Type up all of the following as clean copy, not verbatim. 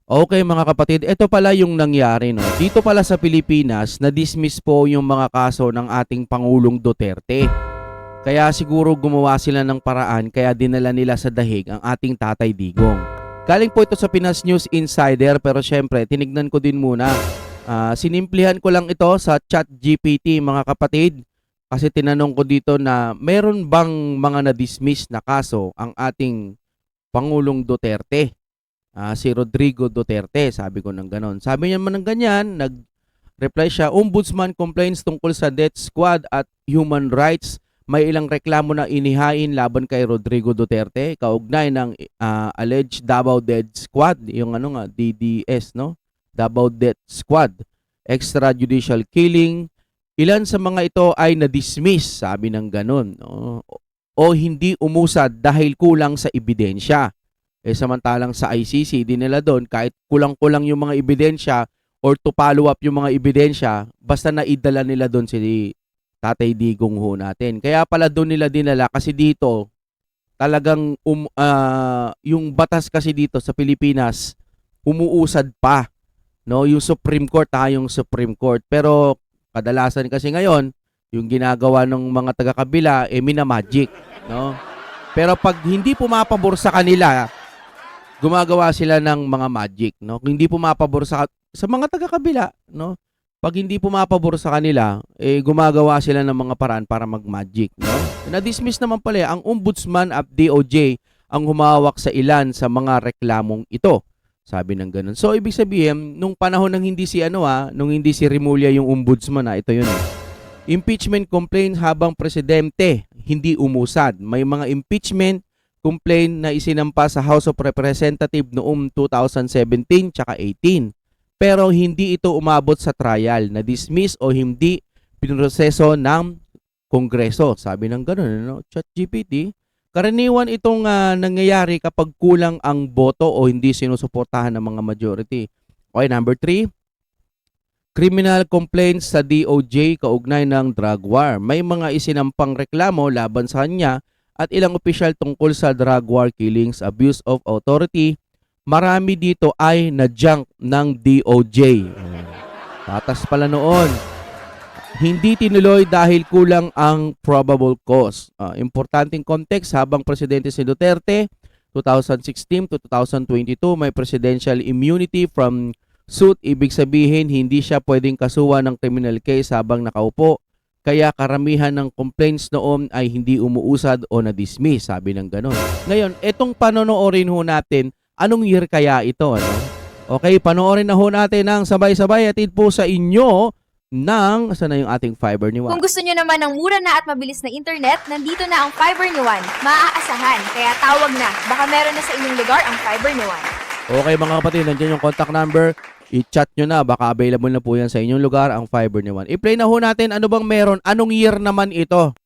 Okay mga kapatid, ito pala yung nangyari, no. Dito pala sa Pilipinas, na-dismiss po yung mga kaso ng ating Pangulong Duterte. Kaya siguro gumawa sila ng paraan kaya dinala nila sa dahig ang ating Tatay Digong. Galing po ito sa Pinas News Insider pero syempre tinignan ko din muna. Sinimplihan ko lang ito sa ChatGPT mga kapatid kasi tinanong ko dito na meron bang mga na-dismiss na kaso ang ating Pangulong Duterte. Si Rodrigo Duterte, sabi ko ng ganon. Sabi niya man ng ganyan, nag-reply siya, Ombudsman complains tungkol sa death squad at human rights. May ilang reklamo na inihain laban kay Rodrigo Duterte, kaugnay ng alleged Davao Death Squad, yung DDS, no? Davao Death Squad, extrajudicial killing. Ilan sa mga ito ay na-dismiss, sabi ng ganon, no? O hindi umusad dahil kulang sa ebidensya. Samantalang sa ICC, din nila doon, kahit kulang-kulang yung mga ebidensya or to follow up yung mga ebidensya, basta naidala nila doon si Tatay Digong ho natin. Kaya pala doon nila dinala kasi dito, talagang yung batas kasi dito sa Pilipinas, umuusad pa. No? Yung Supreme Court, yung Supreme Court. Pero kadalasan kasi ngayon, yung ginagawa ng mga taga-kabila, minamagic. No? Pero pag hindi pumapabor sa kanila, gumagawa sila ng mga magic, no? Kung hindi pumapabor sa mga taga-kabila, no? Pag hindi pumapabor sa kanila, gumagawa sila ng mga paraan para mag-magic, no? Na-dismiss naman pala ang Ombudsman at DOJ ang humawak sa ilan sa mga reklamong ito. Sabi ng ganun. So ibig sabihin, nung panahon ng hindi si nung hindi si Remulla yung Ombudsman, ito yun. Impeachment complaint habang presidente hindi umusad. May mga impeachment complaint na isinampa sa House of Representatives noong 2017 tsaka 18. Pero hindi ito umabot sa trial, na-dismiss o hindi pinroseso ng Kongreso. Sabi ng gano'n, no? ChatGPT. Karaniwan itong nangyayari kapag kulang ang boto o hindi sinusuportahan ng mga majority. Okay, number 3. Criminal complaints sa DOJ kaugnay ng drug war. May mga isinampang reklamo laban sa kanya at ilang opisyal tungkol sa drug war killings, abuse of authority. Marami dito ay na-junk ng DOJ. Patas pala noon. Hindi tinuloy dahil kulang ang probable cause. Importanteng context, habang presidente si Duterte, 2016 to 2022, may presidential immunity from suit. Ibig sabihin, hindi siya pwedeng kasuhan ng criminal case habang nakaupo. Kaya karamihan ng complaints noon ay hindi umuusad o na-dismiss, sabi ng gano'n. Ngayon, itong panonoorin ho natin, anong year kaya ito? Ano? Okay, panoorin na ho natin ng sabay-sabay. Atid po sa inyo ng, saan na yung ating fiber ni Juan? Kung gusto nyo naman ng mura na at mabilis na internet, nandito na ang fiber ni Juan. Maaasahan, kaya tawag na. Baka meron na sa inyong lugar ang fiber ni Juan. Okay mga kapatid, nandiyan yung contact number. I-chat nyo na, baka available na po yan sa inyong lugar ang fiber ni Juan. I-play na ho natin ano bang meron, anong year naman ito.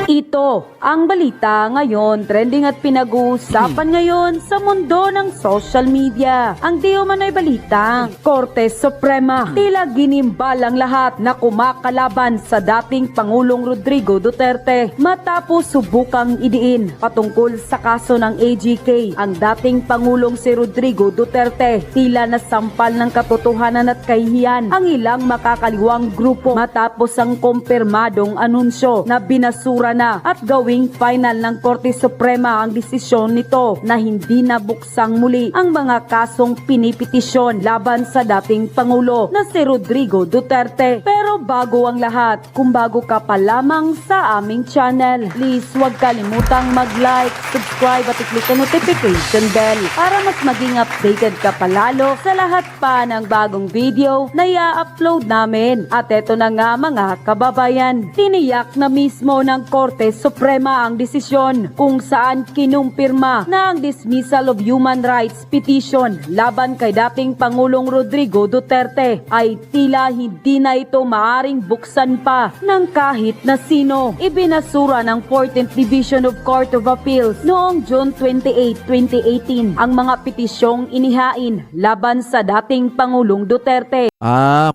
Ito ang balita ngayon, trending at pinag-uusapan ngayon sa mundo ng social media. Ang di umano'y balita, Korte Suprema, tila ginimbalang lahat na kumakalaban sa dating Pangulong Rodrigo Duterte matapos subukang idiin patungkol sa kaso ng AGK. Ang dating Pangulong si Rodrigo Duterte tila nasampal ng katotohanan at kahihiyan ang ilang makakaliwang grupo matapos ang kumpirmadong anunsyo na binasura na at gawing final ng Korte Suprema ang desisyon nito na hindi nabuksang muli ang mga kasong pinipetisyon laban sa dating Pangulo na si Rodrigo Duterte. Pero bago ang lahat, kung bago ka pa lamang sa aming channel, please huwag kalimutang mag-like, subscribe at i-click ang notification bell para mas maging updated ka palalo sa lahat pa ng bagong video na i-upload namin. At eto na nga mga kababayan, tiniyak na mismo ng Korte Suprema ang desisyon kung saan kinumpirma na ang dismissal of human rights petition laban kay dating Pangulong Rodrigo Duterte ay tila hindi na ito maaring buksan pa ng kahit na sino. Ibinasura ng 14th Division of Court of Appeals noong June 28, 2018 ang mga petisyong inihain laban sa dating Pangulong Duterte.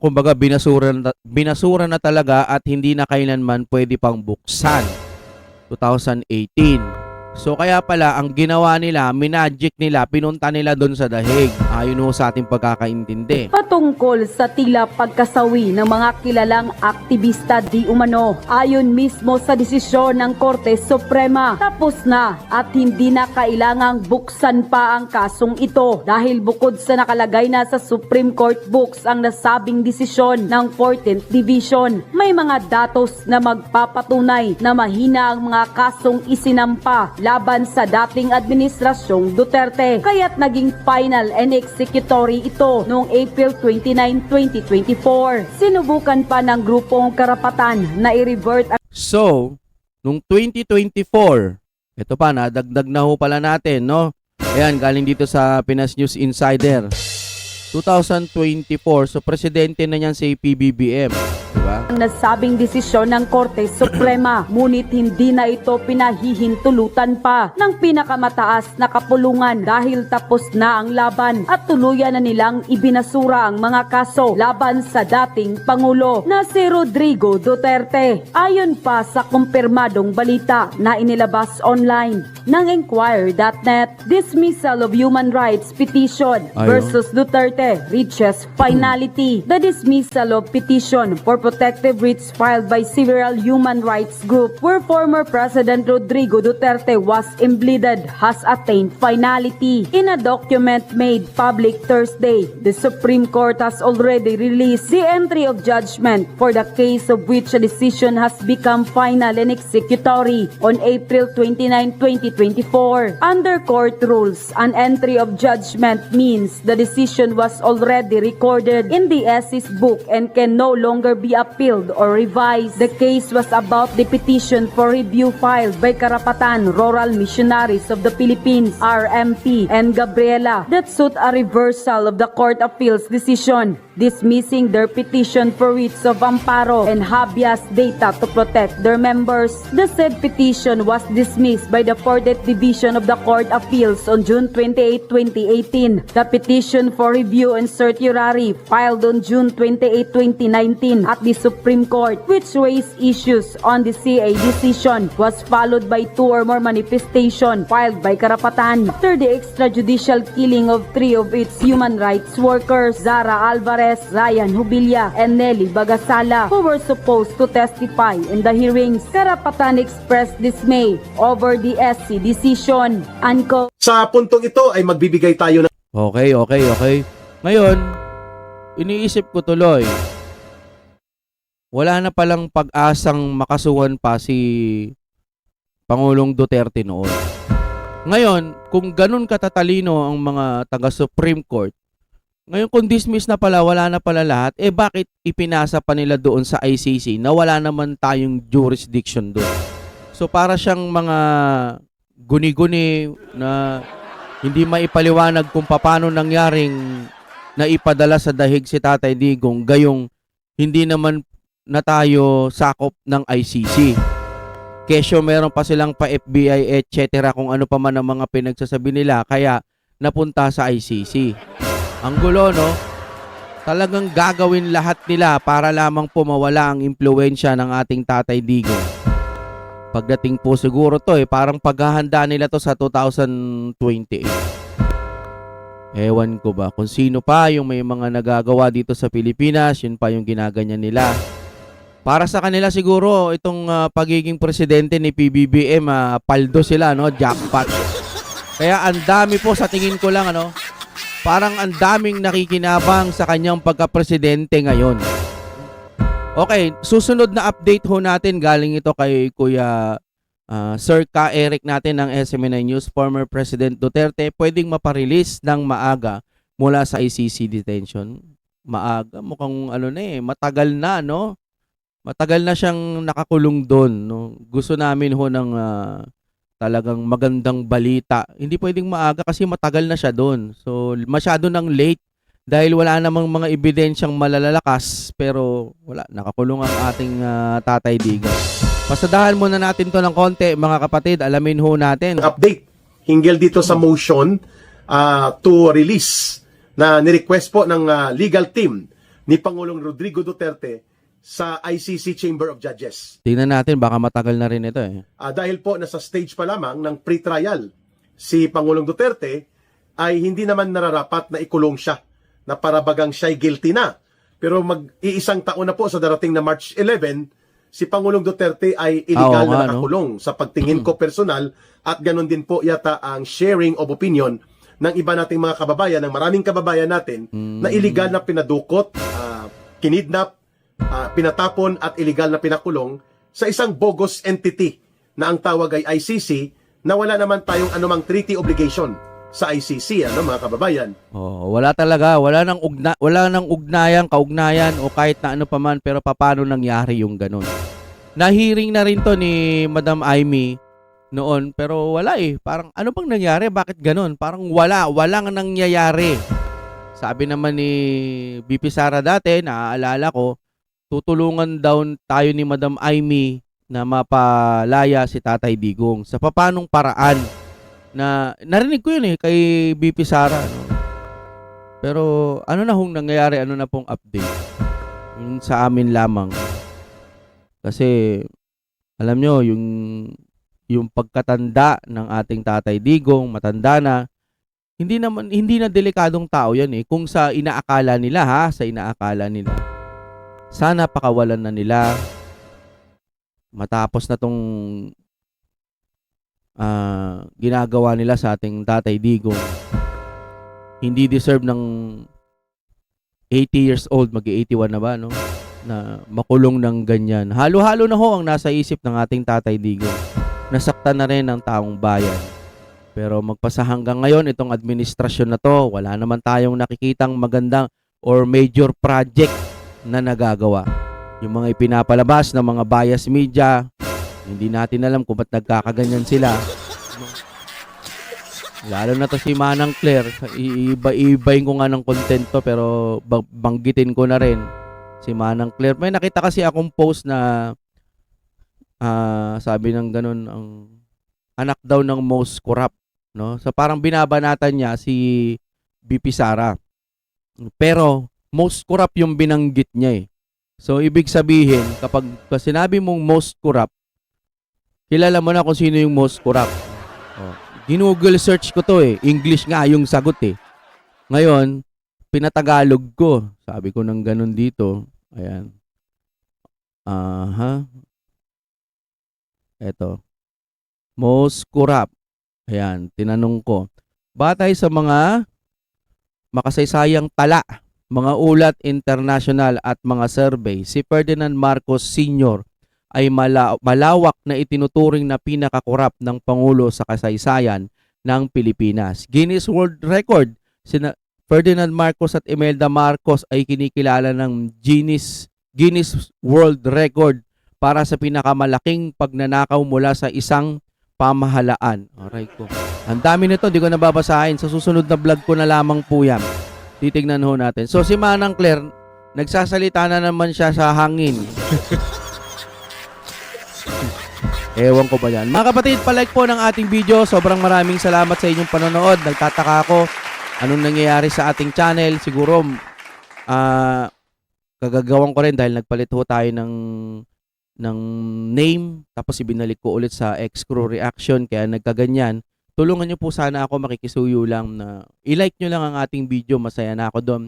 Kumbaga binasura na talaga at hindi na kailanman pwede pang buksan. 2018. So kaya pala ang ginawa nila, minagic nila, pinunta nila doon sa dahig. Ayon ho sa ating pagkakaintindi. Patungkol sa tila pagkasawi ng mga kilalang aktivista di umano, ayon mismo sa desisyon ng Korte Suprema, tapos na at hindi na kailangang buksan pa ang kasong ito dahil bukod sa nakalagay na sa Supreme Court books ang nasabing desisyon ng 14th Division, may mga datos na magpapatunay na mahina ang mga kasong isinampa laban sa dating administrasyong Duterte, kaya't naging final and executory ito noong April 29, 2024. Sinubukan pa ng grupong karapatan na i-revert ang So, nung 2024, ito pa, nadagdag na ho pala natin, no? Ayan, galing dito sa Pinas News Insider. 2024, so presidente na niyan si PBBM. Diba? nasabing desisyon ng Korte Suprema, ngunit hindi na ito pinahihintulutan pa ng pinakamataas na kapulungan dahil tapos na ang laban at tuluyan na nilang ibinasura ang mga kaso laban sa dating Pangulo na si Rodrigo Duterte. Ayon pa sa kumpirmadong balita na inilabas online ng Enquirer.net, dismissal of human rights petition versus Duterte reaches finality. The dismissal of petition for protective writs filed by several human rights group where former President Rodrigo Duterte was impleaded has attained finality. In a document made public Thursday, the Supreme Court has already released the entry of judgment for the case of which a decision has become final and executory on April 29, 2024. Under court rules, an entry of judgment means the decision was already recorded in the SE's book and can no longer be appealed or revised. The case was about the petition for review filed by Karapatan Rural Missionaries of the Philippines, RMP, and Gabriela that sought a reversal of the Court Appeals decision dismissing their petition for writs of amparo and habeas data to protect their members. The said petition was dismissed by the 40th Division of the Court Appeals on June 28, 2018. The petition for review and certiorari filed on June 28, 2019 at the Supreme Court, which raised issues on the CA decision, was followed by 2 or more manifestations filed by Karapatan after the extrajudicial killing of 3 of its human rights workers, Zara Alvarez, Ryan Hubilla, and Nelly Bagasala, who were supposed to testify in the hearings. Karapatan expressed dismay over the SC decision. Sa puntong ito ay magbibigay tayo ng Okay. Ngayon, iniisip ko tuloy, wala na palang pag-asang makasuhan pa si Pangulong Duterte noon. Ngayon, kung ganun katatalino ang mga taga-Supreme Court, ngayon kung dismiss na pala, wala na pala lahat, bakit ipinasa pa nila doon sa ICC na wala naman tayong jurisdiction doon? So para siyang mga guni-guni na hindi maipaliwanag kung paano nangyaring naipadala sa dahig si Tatay Digong, gayong hindi naman na tayo sakop ng ICC. Kesyo meron pa silang pa FBI etc. kung ano pa man ang mga pinagsasabi nila, kaya napunta sa ICC. Ang gulo, no? Talagang gagawin lahat nila para lamang pumawala ang impluwensya ng ating Tatay Digong. Pagdating po siguro to, parang paghahanda nila to sa 2028. Ewan ko ba kung sino pa yung may mga nagagawa dito sa Pilipinas, yun pa yung ginaganyan nila. Para sa kanila siguro, itong pagiging presidente ni PBBM, paldo sila, no? Jackpot. Kaya ang dami po sa tingin ko lang, ano? Parang ang daming nakikinabang sa kanyang pagka-presidente ngayon. Okay, susunod na update ho natin galing ito kay Kuya Sir Ka Eric natin ng SMNI News. Former President Duterte pwedeng maparelease ng maaga mula sa ICC detention. Maaga, mukhang matagal na, no? Matagal na siyang nakakulong doon, no? Gusto namin ho ng talagang magandang balita. Hindi pwedeng maaga kasi matagal na siya doon. So, masyado nang late dahil wala namang mga ebidensyang malalakas, pero wala, nakakulong ang ating Tatay Digong. Pasadahan muna natin to ng konti, mga kapatid. Alamin ho natin. update hinggil dito sa motion to release na ni-request po ng legal team ni Pangulong Rodrigo Duterte sa ICC Chamber of Judges. Tingnan natin, baka matagal na rin ito eh. Dahil po nasa stage pa lamang ng pre-trial si Pangulong Duterte, ay hindi naman nararapat na ikulong siya, na parabagang siya'y guilty na. Pero mag-iisang taon na po sa darating na March 11, si Pangulong Duterte ay illegal Oo nga, na nakakulong sa pagtingin ko personal, at ganun din po yata ang sharing of opinion ng iba nating mga kababayan, ng maraming kababayan natin na illegal na pinadukot, kinidnap, pinatapon at illegal na pinakulong sa isang bogus entity na ang tawag ay ICC, na wala naman tayong anumang treaty obligation sa ICC, mga kababayan. Oh, wala talaga, wala nang kaugnayan o kahit na ano pa man, pero paano nangyari yung ganun. Nahiring na rin to ni Madam Amy noon, pero wala eh. Parang ano bang nangyari? Bakit ganun? Parang walang nangyayari. Sabi naman ni BP Sara dati, naaalala ko, tutulungan daw tayo ni Madam Amy na mapalaya si Tatay Digong. Sa papanong paraan na narinig ko yun eh kay BP Sara. No? Pero ano na hong nangyayari? Ano na pong update? Yung sa amin lamang. Kasi alam nyo, yung pagkatanda ng ating Tatay Digong, matanda na, hindi na delikadong tao yan eh. Kung sa inaakala nila sa inaakala nila. Sana pakawalan na nila matapos na tong ginagawa nila sa ating Tatay Digong. Hindi deserve ng 80 years old, mag-81 na ba, no? Na makulong ng ganyan. Halo-halo na ho ang nasa isip ng ating Tatay Digong. Nasaktan na rin ang taong bayan. Pero magpasa hanggang ngayon, itong administrasyon na to, wala naman tayong nakikitang magandang or major project na nagagawa. Yung mga ipinapalabas ng mga bias media, hindi natin alam kung ba't nagkakaganyan sila. Lalo na to si Manang Claire, iibayin ko nga ng content to, pero banggitin ko na rin si Manang Claire. May nakita kasi akong post na sabi ng ganun, ang anak daw ng most corrupt, no? So parang binabanatan niya si BP Sara. Pero most corrupt yung binanggit niya eh. So ibig sabihin, kapag sinabi mong most corrupt, kilala mo na kung sino yung most corrupt. Oh, Ginoogle search ko to eh. English nga yung sagot eh. Ngayon, pinatagalog ko. Sabi ko ng ganun dito. Ayan. Eto. Most corrupt. Ayan, tinanong ko. Batay sa mga makasaysayang tala, mga ulat international at mga survey, si Ferdinand Marcos Sr. ay malawak na itinuturing na pinakakorap ng Pangulo sa kasaysayan ng Pilipinas. Guinness World Record, Ferdinand Marcos at Imelda Marcos ay kinikilala ng Guinness World Record para sa pinakamalaking pagnanakaw mula sa isang pamahalaan. Aray ko. Ang dami nito, di ko nababasahin. Sa susunod na vlog ko na lamang po yan. Titignan ho natin. So si Manang Claire, nagsasalita na naman siya sa hangin. Ewan ko ba yan. Mga kapatid, palike po ng ating video. Sobrang maraming salamat sa inyong panonood. Nagtataka ako anong nangyayari sa ating channel. Siguro, kagagawan ko rin dahil nagpalit ho tayo ng name. Tapos ibinalik ko ulit sa X-Crew Reaction. Kaya nagkaganyan. Tulungan nyo po sana ako, makikisuyo lang na i-like nyo lang ang ating video. Masaya na ako doon.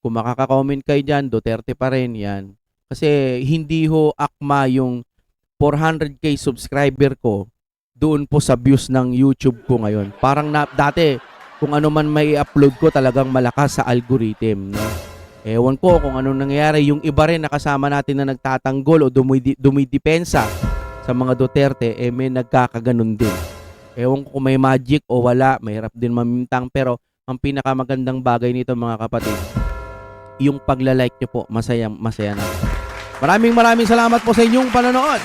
Kung makaka-comment kayo dyan, Duterte pa rin yan. Kasi hindi ho akma yung 400k subscriber ko doon po sa views ng YouTube ko ngayon. Parang dati, kung ano man may upload ko, talagang malakas sa algorithm. No? Ewan ko kung anong nangyayari. Yung iba rin nakasama natin na nagtatanggol o dumidepensa sa mga Duterte, may nagkakaganon din. Ewan ko kung may magic o wala, mahirap din mamintang, pero ang pinakamagandang bagay nito mga kapatid, yung pagla-like nyo po, masaya na. Maraming salamat po sa inyong panonood.